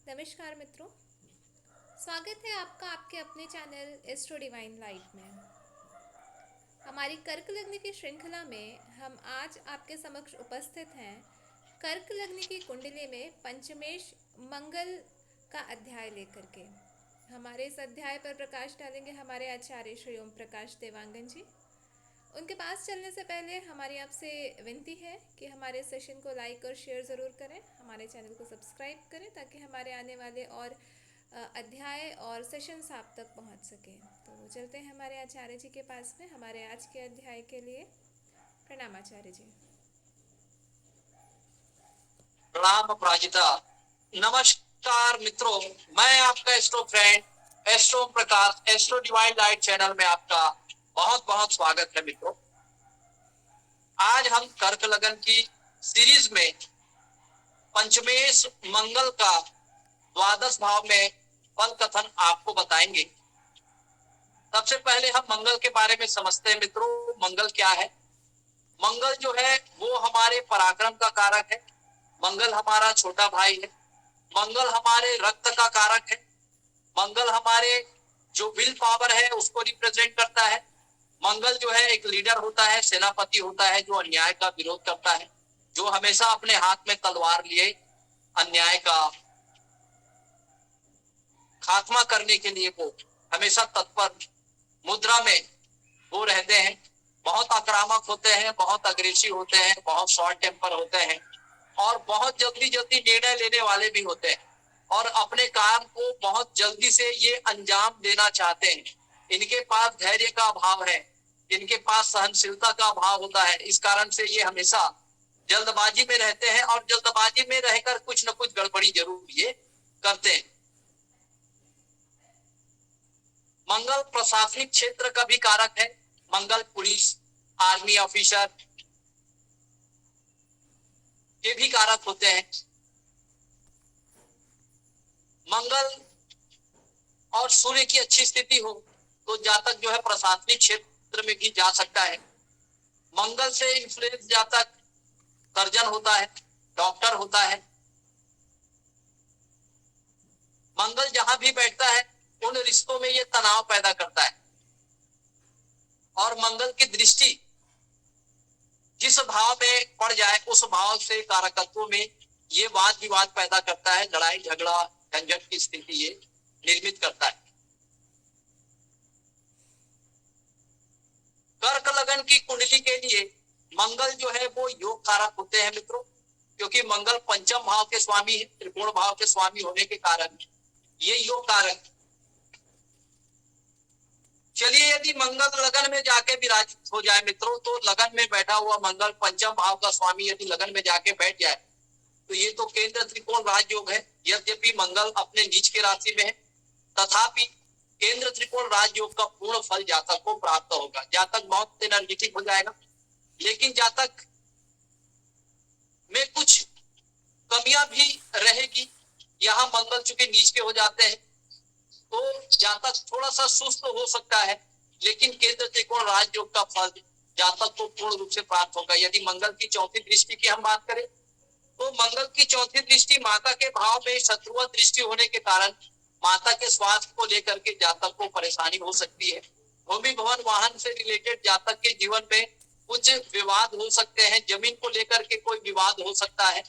नमस्कार मित्रों, स्वागत है आपका आपके अपने चैनल एस्ट्रो डिवाइन लाइट में। हमारी कर्क लग्न की श्रृंखला में हम आज आपके समक्ष उपस्थित हैं कर्क लग्न की कुंडली में पंचमेश मंगल का अध्याय लेकर के। हमारे इस अध्याय पर प्रकाश डालेंगे हमारे आचार्य श्री ओम प्रकाश देवांगन जी। उनके पास चलने से पहले हमारी आपसे विनती है कि हमारे सेशन को लाइक और शेयर ज़रूर करें, हमारे चैनल को सब्सक्राइब करें ताकि हमारे आने वाले और अध्याय और सेशंस आप तक पहुंच सके। तो चलते हैं हमारे आचार्य जी के पास में हमारे आज के अध्याय के लिए। प्रणाम आचार्य जी। प्रणाम अपराजिता। नमस्कार मित्रों, मैं आपका एस्ट्रो फ्रेंड एस्ट्रो प्रकाश एस्ट्रो डिवाइन लाइट चैनल में आपका बहुत बहुत स्वागत है मित्रों। आज हम कर्क लगन की सीरीज में पंचमेश मंगल का द्वादश भाव में फल कथन आपको बताएंगे। सबसे पहले हम मंगल के बारे में समझते हैं मित्रों। मंगल क्या है? मंगल जो है वो हमारे पराक्रम का कारक है। मंगल हमारा छोटा भाई है। मंगल हमारे रक्त का कारक है। मंगल हमारे जो विल पावर है उसको रिप्रेजेंट करता है। मंगल जो है एक लीडर होता है, सेनापति होता है जो अन्याय का विरोध करता है, जो हमेशा अपने हाथ में तलवार लिए अन्याय का खात्मा करने के लिए वो हमेशा तत्पर मुद्रा में वो रहते हैं। बहुत आक्रामक होते हैं, बहुत अग्रेसिव होते हैं, बहुत शॉर्ट टेम्पर होते हैं और बहुत जल्दी जल्दी निर्णय लेने वाले भी होते हैं और अपने काम को बहुत जल्दी से ये अंजाम देना चाहते हैं। इनके पास धैर्य का अभाव है, इनके पास सहनशीलता का अभाव होता है। इस कारण से ये हमेशा जल्दबाजी में रहते हैं और जल्दबाजी में रहकर कुछ न कुछ गड़बड़ी जरूर ये करते हैं। मंगल प्रशासनिक क्षेत्र का भी कारक है। मंगल पुलिस, आर्मी ऑफिसर के भी कारक होते हैं। मंगल और सूर्य की अच्छी स्थिति हो तो जातक जो है प्रशासनिक क्षेत्र में भी जा सकता है। मंगल से इन्फ्लुएंस जातक सर्जन होता है, डॉक्टर होता है। मंगल जहां भी बैठता है उन रिश्तों में ये तनाव पैदा करता है और मंगल की दृष्टि जिस भाव में पड़ जाए उस भाव से कारकत्वों में ये वाद विवाद पैदा करता है, लड़ाई झगड़ा झंझट की स्थिति ये निर्मित करता है। कर्क लगन की कुंडली के लिए मंगल जो है वो योग कारक होते हैं मित्रों, क्योंकि मंगल पंचम भाव के स्वामी है, त्रिकोण भाव के स्वामी होने के कारण ये योग कारक। चलिए, यदि मंगल लगन में जाके विराजित हो जाए मित्रों, तो लगन में बैठा हुआ मंगल पंचम भाव का स्वामी यदि लगन में जाके बैठ जाए तो ये तो केंद्र त्रिकोण राजयोग है। यद्यपि मंगल अपने नीच के राशि में है, तथापि केंद्र त्रिकोण राजयोग का पूर्ण फल जातक को प्राप्त होगा। जातक बहुत एनर्जेटिक हो जाएगा, लेकिन जातक में कुछ कमियां भी रहेगी। यहाँ मंगल चूंकि नीच के हो जाते हैं तो जातक थोड़ा सा सुस्त हो सकता है, लेकिन केंद्र त्रिकोण राजयोग का फल जातक को पूर्ण रूप से प्राप्त होगा। यदि मंगल की चौथी दृष्टि की हम बात करें तो मंगल की चौथी दृष्टि माता के भाव में शत्रुआ दृष्टि होने के कारण माता के स्वास्थ्य को लेकर के जातक को परेशानी हो सकती है। भूमि भवन वाहन से रिलेटेड जातक के जीवन में कुछ विवाद हो सकते हैं। जमीन को लेकर के कोई विवाद हो सकता है।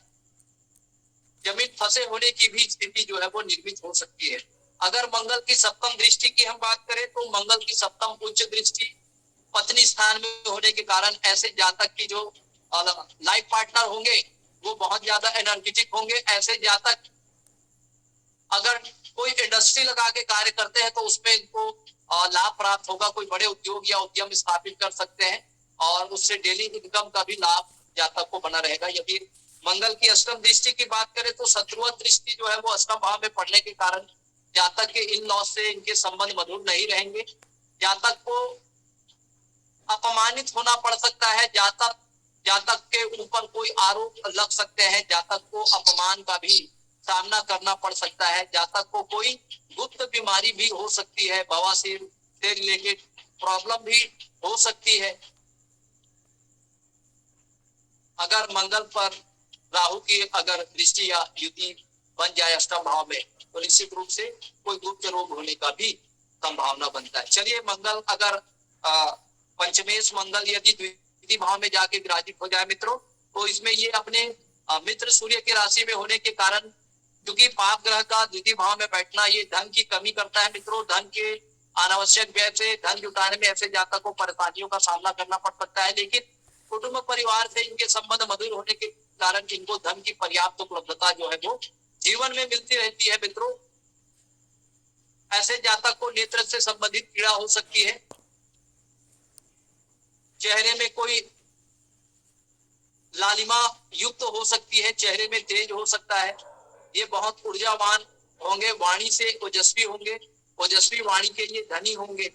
जमीन फंसे होने की भी स्थिति जो है वो निर्मित हो सकती है। अगर मंगल की सप्तम दृष्टि की हम बात करें तो मंगल की सप्तम उच्च दृष्टि पत्नी स्थान में होने के कारण ऐसे जातक की जो लाइफ पार्टनर होंगे वो बहुत ज्यादा एनर्जेटिक होंगे। ऐसे जातक अगर कोई इंडस्ट्री लगा के कार्य करते हैं तो उसमें इनको लाभ प्राप्त होगा। कोई बड़े उद्योग या उद्यम स्थापित कर सकते हैं और उससे डेली इनकम का भी लाभ जातक को बना रहेगा। यदि मंगल की अष्टम दृष्टि की बात करें तो शत्रुआ दृष्टि जो है वो अष्टम भाव में पड़ने के कारण जातक के इन लॉस से इनके संबंध मधुर नहीं रहेंगे। जातक को अपमानित होना पड़ सकता है। जातक के ऊपर कोई आरोप लग सकते हैं। जातक को अपमान का भी सामना करना पड़ सकता है। जातक को कोई गुप्त बीमारी भी हो सकती है। बवासीर से रिलेटेड प्रॉब्लम भी हो सकती है। अगर मंगल पर राहु की अगर दृष्टि या युति बन जाए अष्टम भाव में, तो निश्चित रूप से कोई गुप्त रोग होने का भी संभावना बनता है। चलिए, मंगल अगर पंचमेश मंगल यदि द्वितीय भाव में जाके विराजित हो जाए मित्रों, तो इसमें ये अपने मित्र सूर्य की राशि में होने के कारण, क्योंकि पाप ग्रह का द्वितीय भाव में बैठना ये धन की कमी करता है मित्रों। धन के अनावश्यक व्यय से धन जुटाने में ऐसे जातक को परेशानियों का सामना करना पड़ सकता है, लेकिन कुटुंब परिवार से इनके संबंध मधुर होने के कारण इनको धन की पर्याप्त उपलब्धता जो है वो जीवन में मिलती रहती है मित्रों। ऐसे जातक को नेत्र से संबंधित पीड़ा हो सकती है, चेहरे में कोई लालिमा युक्त हो सकती है, चेहरे में तेज हो सकता है, ये बहुत ऊर्जावान होंगे, वाणी से ओजस्वी होंगे, ओजस्वी वाणी के लिए धनी होंगे।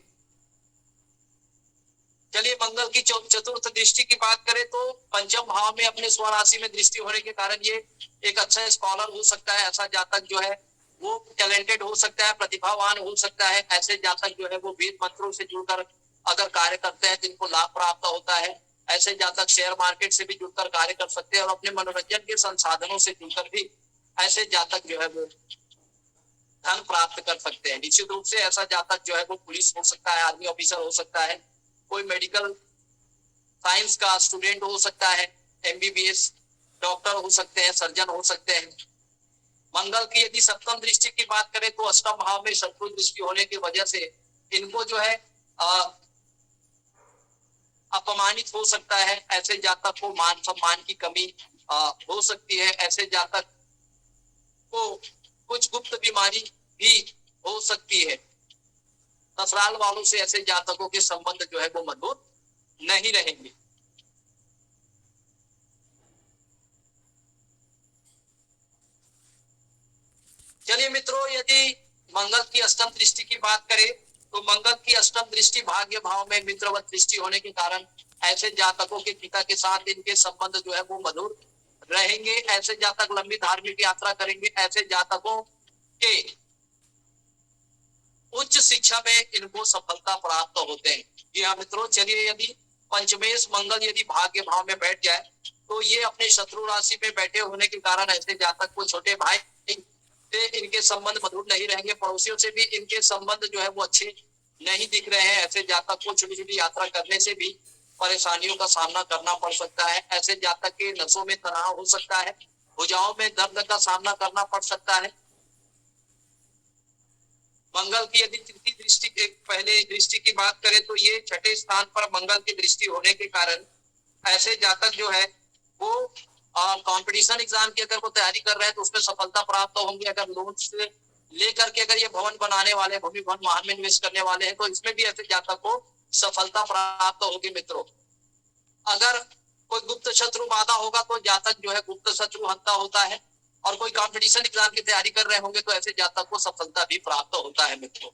चलिए, मंगल की चतुर्थ दृष्टि की बात करें तो पंचम भाव में अपने स्वराशि में दृष्टि होने के कारण ये एक अच्छा स्कॉलर हो सकता है। ऐसा जातक जो है वो टैलेंटेड हो सकता है, प्रतिभावान हो सकता है। ऐसे जातक जो है वो वेद मंत्रों से जुड़कर अगर कार्य करते हैं तो इनको लाभ प्राप्त होता है। ऐसे जातक शेयर मार्केट से भी जुड़कर कार्य कर सकते हैं और अपने मनोरंजन के संसाधनों से जुड़कर भी ऐसे जातक जो है वो धन प्राप्त कर सकते हैं। निश्चित रूप से ऐसा जातक जो है वो पुलिस हो सकता है, आर्मी ऑफिसर हो सकता है, कोई मेडिकल साइंस का स्टूडेंट हो सकता है, एमबीबीएस डॉक्टर हो सकते हैं, सर्जन हो सकते हैं। मंगल की यदि सप्तम दृष्टि की बात करें तो अष्टम भाव में शत्रु दृष्टि होने की वजह से इनको जो है अपमानित हो सकता है। ऐसे जातक को मान सम्मान की कमी हो सकती है। ऐसे जातक को कुछ गुप्त बीमारी भी हो सकती है। ससुराल वालों से ऐसे जातकों के संबंध जो है वो मधुर नहीं रहेंगे। चलिए मित्रों, यदि मंगल की अष्टम दृष्टि की बात करें तो मंगल की अष्टम दृष्टि भाग्य भाव में मित्रवत दृष्टि होने के कारण ऐसे जातकों के पिता के साथ इनके संबंध जो है वो मधुर रहेंगे। ऐसे जातक लंबी धार्मिक यात्रा करेंगे। ऐसे जातकों के उच्च शिक्षा में इनको सफलता प्राप्त होते हैं। जी हाँ मित्रों, चलिए, यदि पंचमेश मंगल यदि भाग्य भाव में बैठ जाए तो ये अपने शत्रु राशि में बैठे होने के कारण ऐसे जातक को छोटे भाई से इनके संबंध मधुर नहीं रहेंगे। पड़ोसियों से भी इनके संबंध जो है वो अच्छे नहीं दिख रहे हैं। ऐसे जातक को छोटी छोटी यात्रा करने से भी परेशानियों का सामना करना पड़ सकता है। ऐसे जातक के नसों में तनाव हो सकता है, भुजाओं में दर्द का सामना करना पड़ सकता है। मंगल की यदि तृतीय दृष्टि पहले दृष्टि की बात करें तो ये छठे स्थान पर मंगल की दृष्टि होने के कारण ऐसे जातक जो है वो कंपटीशन एग्जाम की अगर वो तैयारी कर रहे हैं तो उसमें सफलता प्राप्त होंगी। अगर लोन से लेकर के अगर ये भवन बनाने वाले, भूमि भवन वाहन में निवेश करने वाले हैं तो इसमें भी ऐसे जातक को सफलता प्राप्त होगी मित्रों। अगर कोई गुप्त शत्रु बाधा होगा तो जातक जो है गुप्त शत्रु हत्या होता है, और कोई कंपटीशन एग्जाम की तैयारी कर रहे होंगे तो ऐसे जातक को सफलता भी प्राप्त होता है मित्रों।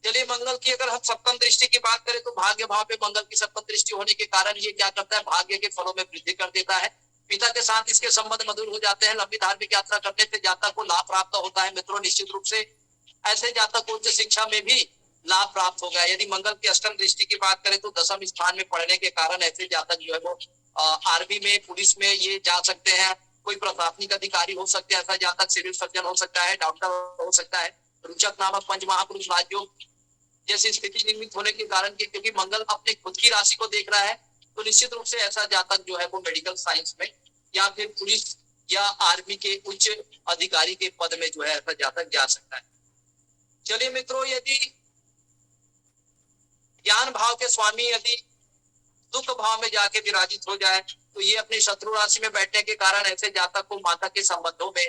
चलिए, मंगल की अगर हम सप्तम दृष्टि की बात करें तो भाग्य भाव पे मंगल की सप्तम दृष्टि होने के कारण ये क्या करता है, भाग्य के फलों में वृद्धि कर देता है। पिता के साथ इसके संबंध मधुर हो जाते हैं। लंबी धार्मिक यात्रा करने से जातक को लाभ प्राप्त होता है मित्रों। निश्चित रूप से ऐसे जातक को उच्च शिक्षा में भी लाभ प्राप्त होगा। यदि मंगल की अष्टम दृष्टि की बात करें तो दसम स्थान में पढ़ने के कारण ऐसे जातक जो है वो आर्मी में, पुलिस में ये जा सकते हैं। कोई प्रशासनिक अधिकारी हो सकते हैं। ऐसा जातक सिविल सर्जन हो सकता है, डॉक्टर हो सकता है। रुचक नामक पंच महापुरुष राजयोग जैसी स्थिति निर्मित होने के कारण के, क्योंकि मंगल अपने खुद की राशि को देख रहा है तो निश्चित रूप से ऐसा जातक जो है वो मेडिकल साइंस में या फिर पुलिस या आर्मी के उच्च अधिकारी के पद में जो है ऐसा जातक जा सकता है। चलिए मित्रों, यदि ज्ञान भाव के स्वामी यदि दुख भाव में जाके विराजित हो जाए तो ये अपनी शत्रु राशि में बैठने के कारण ऐसे जातक को माता के संबंधों में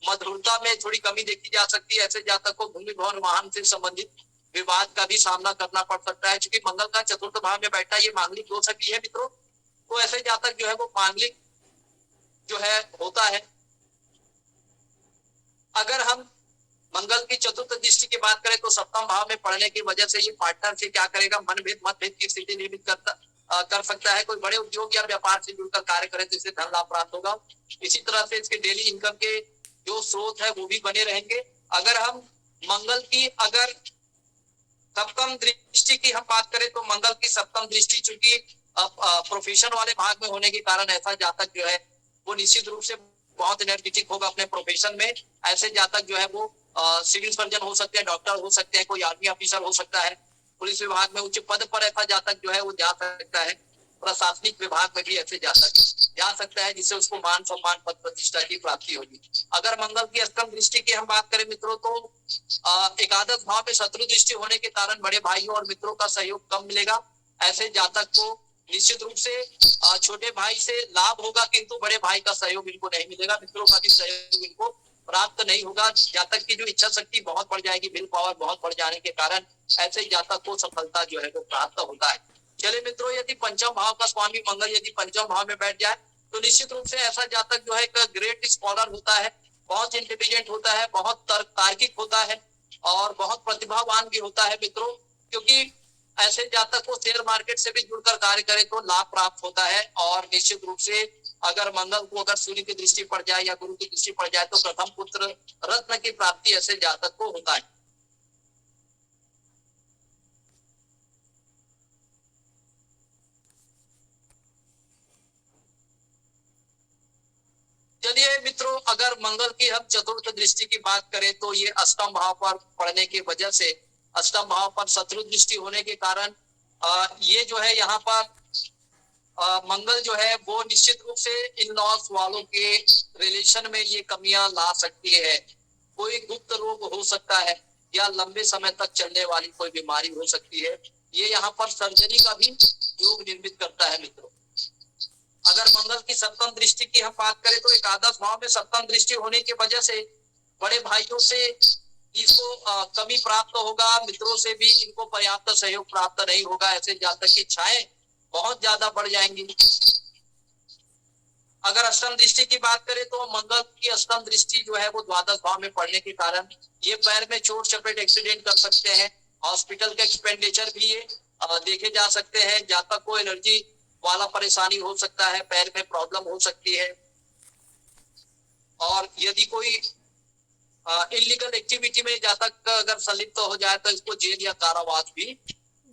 मधुरता में थोड़ी कमी देखी जा सकती है। ऐसे जातक को भूमि भवन वाहन से संबंधित विवाद का भी सामना करना पड़ सकता है। क्योंकि मंगल का चतुर्थ भाव में बैठा ये मांगलिक दोष भी है मित्रों, तो ऐसे जातक जो है वो मांगलिक जो है होता है। अगर हम मंगल की चतुर्थ दृष्टि की बात करें तो सप्तम भाव में पढ़ने की वजह से ये पार्टनर से क्या करेगा, मनभेद मतभेद की स्थिति निर्मित कर सकता है। कोई बड़े उद्योग या व्यापार से जुड़कर कार्य करे तो इससे धन लाभ प्राप्त होगा। इसी तरह से इसके डेली इनकम के जो स्रोत है वो भी बने रहेंगे। अगर हम मंगल की अगर सप्तम दृष्टि की हम बात करें तो मंगल की सप्तम दृष्टि चूंकि प्रोफेशन वाले भाग में होने के कारण ऐसा जातक जो है वो निश्चित रूप से बहुत एनर्जेटिक होगा अपने प्रोफेशन में। ऐसे जातक जो है वो सिविल सर्जन हो सकते हैं, डॉक्टर हो सकते हैं, कोई आर्मी ऑफिसर हो सकता है, पुलिस विभाग में उच्च पद पर ऐसा जातक जो है वो जा सकता है, प्रशासनिक विभाग में भी ऐसे जातक जा सकता है, जिससे उसको मान सम्मान पद प्रतिष्ठा की प्राप्ति होगी। अगर मंगल की अष्टम दृष्टि की हम बात करें मित्रों, तो एकादश भाव में शत्रु दृष्टि होने के कारण बड़े भाइयों और मित्रों का सहयोग कम मिलेगा। ऐसे जातक को निश्चित रूप से छोटे भाई से लाभ होगा, किंतु बड़े भाई का सहयोग इनको नहीं मिलेगा, मित्रों का भी सहयोग इनको प्राप्त नहीं होगा। जातक की जो इच्छा शक्ति बहुत बढ़ जाएगी, विल पावर बहुत बढ़ जाने के कारण ऐसे जातक को सफलता जो है वो प्राप्त होता है। चलिए मित्रों, यदि पंचम भाव का स्वामी मंगल यदि पंचम भाव में बैठ जाए तो निश्चित रूप से ऐसा जातक जो है एक ग्रेट स्कॉलर होता है, बहुत इंटेलिजेंट होता है, बहुत तार्किक होता है और बहुत प्रतिभावान भी होता है मित्रों। क्योंकि ऐसे जातक को शेयर मार्केट से भी जुड़कर कार्य करे तो लाभ प्राप्त होता है। और निश्चित रूप से अगर मंगल को अगर सूर्य की दृष्टि पड़ जाए या गुरु की दृष्टि पड़ जाए तो प्रथम पुत्र रत्न की प्राप्ति ऐसे जातक को होता है। चलिए मित्रों, अगर मंगल की हम चतुर्थ दृष्टि की बात करें तो ये अष्टम भाव पर पड़ने की वजह से, अष्टम भाव पर शत्रु दृष्टि होने के कारण ये जो है यहाँ पर मंगल जो है वो निश्चित रूप से इन लॉस वालों के रिलेशन में ये कमियां ला सकती है। कोई गुप्त रोग हो सकता है या लंबे समय तक चलने वाली कोई बीमारी हो सकती है। ये यहाँ पर सर्जरी का भी योग निर्मित करता है मित्रों। अगर मंगल की सप्तम दृष्टि की हम बात करें तो एकादश भाव में सप्तम दृष्टि होने की वजह से बड़े भाइयों से इसको कमी प्राप्त होगा, मित्रों से भी इनको पर्याप्त सहयोग प्राप्त नहीं होगा। ऐसे जातक की इच्छाएं बहुत ज्यादा बढ़ जाएंगी। अगर अष्टम दृष्टि की बात करें तो मंगल की अष्टम दृष्टि जो है वो द्वादश भाव में पड़ने के कारण ये पैर में चोट चपेट एक्सीडेंट कर सकते हैं, हॉस्पिटल के एक्सपेंडिचर भी ये देखे जा सकते हैं। जातक को एलर्जी वाला परेशानी हो सकता है, पैर में प्रॉब्लम हो सकती है और यदि कोई इलीगल एक्टिविटी में जातक अगर संलिप्त तो हो जाए तो इसको जेल या कारावास भी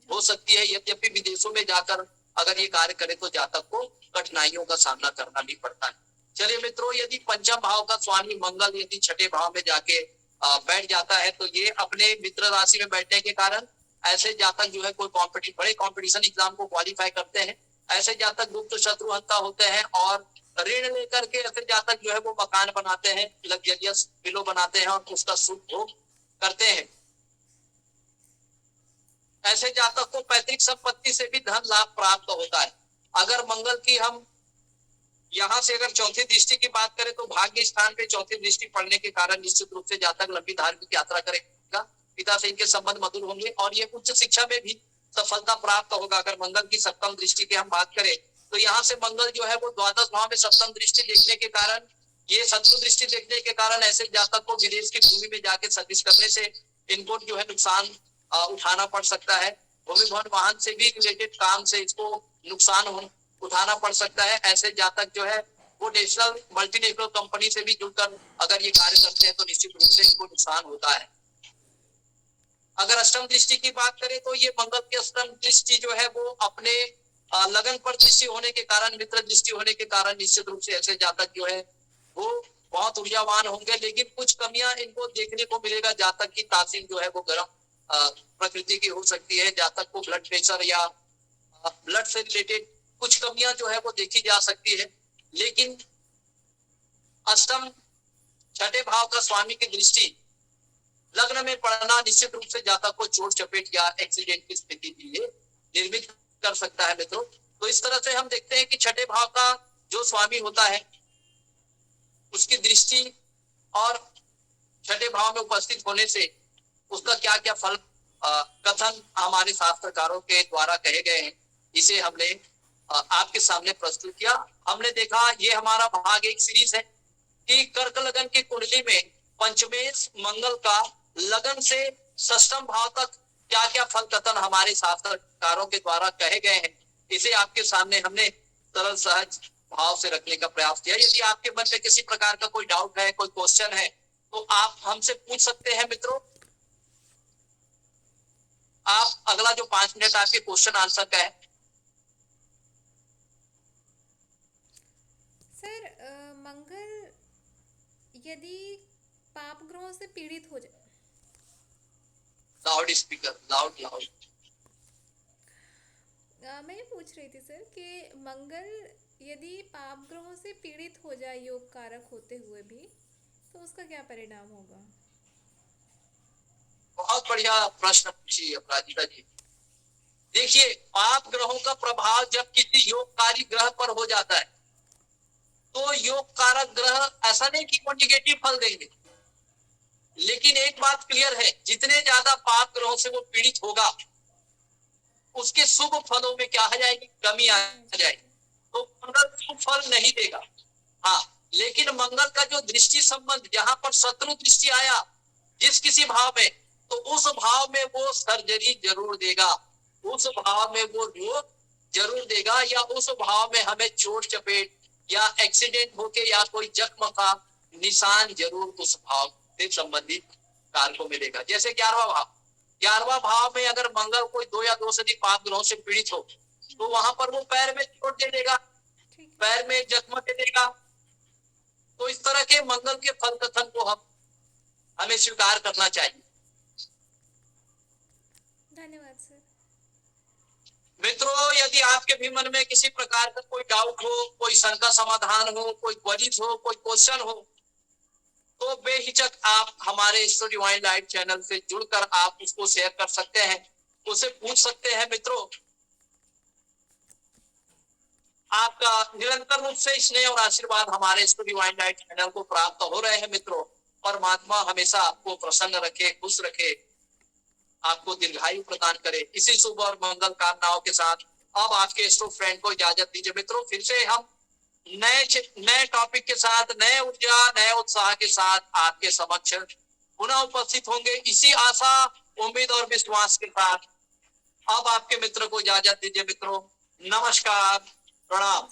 हो सकती है। यद्यपि विदेशों में जाकर अगर ये कार्य करे तो जातक को कठिनाइयों का सामना करना भी पड़ता है। चलिए मित्रों, यदि पंचम भाव का स्वामी मंगल यदि छठे भाव में जाके बैठ जाता है तो ये अपने मित्र राशि में बैठने के कारण ऐसे जातक जो है कोई बड़े कॉम्पिटिशन एग्जाम को क्वालिफाई करते हैं। ऐसे जातक गुप्त शत्रुहंता होते हैं और ऋण लेकर के ऐसे जातक जो है वो मकान बनाते हैं, लग्जरियस विलो बनाते हैं और उसका शुभ भोग करते हैं। ऐसे जातक को पैतृक संपत्ति से भी धन लाभ प्राप्त होता है। अगर मंगल की हम यहाँ से अगर चौथी दृष्टि की बात करें तो भाग्य स्थान पे चौथी दृष्टि पड़ने के कारण निश्चित रूप से जातक लंबी धार्मिक यात्रा करेगा, पिता से इनके संबंध मधुर होंगे और ये उच्च शिक्षा में भी सफलता प्राप्त होगा। अगर मंगल की सप्तम दृष्टि की हम बात करें तो यहाँ से मंगल जो है वो द्वादश भाव में सप्तम दृष्टि देखने के कारण, ये शत्रु दृष्टि देखने के कारण ऐसे जातक को विदेश की भूमि में जाके सर्विस करने से इनको जो है नुकसान उठाना पड़ सकता है। भूमि भवन वाहन से भी रिलेटेड काम से इसको नुकसान उठाना पड़ सकता है। ऐसे जातक जो है वो नेशनल मल्टीनेशनल कंपनी से भी जुड़कर अगर ये कार्य करते हैं तो निश्चित रूप से इनको नुकसान होता है। अगर अष्टम दृष्टि की बात करें तो ये मंगल की अष्टम दृष्टि जो है वो अपने लगन पर दृष्टि होने के कारण, मित्र दृष्टि होने के कारण निश्चित रूप से ऐसे जातक जो है वो बहुत ऊर्जावान होंगे, लेकिन कुछ कमियां इनको देखने को मिलेगा। जातक की तासीर जो है वो गर्म प्रकृति की हो सकती है। जातक को ब्लड प्रेशर या ब्लड से रिलेटेड कुछ कमियां जो है वो देखी जा सकती है। लेकिन अष्टम छठे भाव का स्वामी की दृष्टि लग्न में पड़ना निश्चित रूप से जातक को चोट चपेट या एक्सीडेंट की स्थिति के लिए निर्मित कर सकता है मित्रों। तो इस तरह से हम देखते हैं कि छठे भाव का जो स्वामी होता है उसकी दृष्टि और छठे भाव में उपस्थित होने से उसका क्या क्या फल कथन हमारे शास्त्रकारों के द्वारा कहे गए हैं, इसे हमने आपके सामने प्रस्तुत किया। हमने देखा ये हमारा भाग एक सीरीज है कि कर्क लगन की कुंडली में पंचमेश मंगल का लगन से षष्ठम भाव तक क्या क्या फल कथन हमारे शास्त्रकारों के द्वारा कहे गए हैं, इसे आपके सामने हमने सरल सहज भाव से रखने का प्रयास किया। यदि आपके मन में किसी प्रकार का कोई डाउट है, कोई क्वेश्चन है तो आप हमसे पूछ सकते हैं मित्रों। आप अगला जो 5 मिनट आपके क्वेश्चन आंसर का है। सर मंगल यदि पाप ग्रहों से पीड़ित हो जाए, लाउड स्पीकर, लाउड लाउड। मैं ये पूछ रही थी सर कि मंगल यदि पाप ग्रहों से पीड़ित हो जाए योग कारक होते हुए भी, तो उसका क्या परिणाम होगा? बहुत बढ़िया प्रश्न पूछी अपराजिता जी। देखिए, पाप ग्रहों का प्रभाव जब किसी योगकारी ग्रह पर हो जाता है, तो योग कारक ग्रह ऐसा नहीं कि वो निगेटिव फल देंगे, लेकिन एक बात क्लियर है, जितने ज्यादा पाप ग्रहों से वो पीड़ित होगा, उसके शुभ फलों में क्या आ जाएगी, कमी आ कमी आ जाएगी। जाएगी। तो मंगल शुभ फल नहीं देगा। हाँ, लेकिन मंगल का जो दृष्टि संबंध, जहां पर शत्रु दृष्टि आया जिस किसी भाव में, तो उस भाव में वो सर्जरी जरूर देगा, उस भाव में वो रोग जरूर देगा, या उस भाव में हमें चोट चपेट या एक्सीडेंट होके या कोई जख्म का निशान जरूर उस भाव से संबंधित कारकों में देगा। जैसे 11वां भाव, 11वां भाव में अगर मंगल कोई 2 या 2 से अधिक पाप ग्रहों से पीड़ित हो, तो वहां पर वो पैर में चोट दे देगा, ठीक है। पैर में जख्म दे देगा। तो इस तरह के मंगल के फल कथन को हमें स्वीकार करना चाहिए। धन्यवाद सर। मित्रों, यदि आपके भी मन में किसी प्रकार का कोई डाउट हो, कोई शंका समाधान हो, कोई क्वेरीज हो, कोई क्वेश्चन हो, तो बेहिचक आप हमारे स्टडी डिवाइन लाइट चैनल से जुड़कर आप उसको शेयर कर सकते हैं, उसे पूछ सकते हैं। मित्रों, आपका निरंतर रूप से स्नेह और आशीर्वाद हमारे स्टडी डिवाइन लाइट चैनल को प्राप्त हो रहे हैं। मित्रों, परमात्मा हमेशा आपको प्रसन्न रखे, खुश रखे, आपको दीर्घायु प्रदान करे। इसी शुभ और मंगल कामनाओं के साथ अब आपके स्टो फ्रेंड को इजाजत दीजिए। मित्रों, फिर से हम नए टॉपिक के साथ, नए ऊर्जा, नए उत्साह के साथ आपके समक्ष पुनः उपस्थित होंगे, इसी आशा, उम्मीद और विश्वास के साथ अब आपके मित्र को इजाजत दीजिए। मित्रों, नमस्कार, प्रणाम।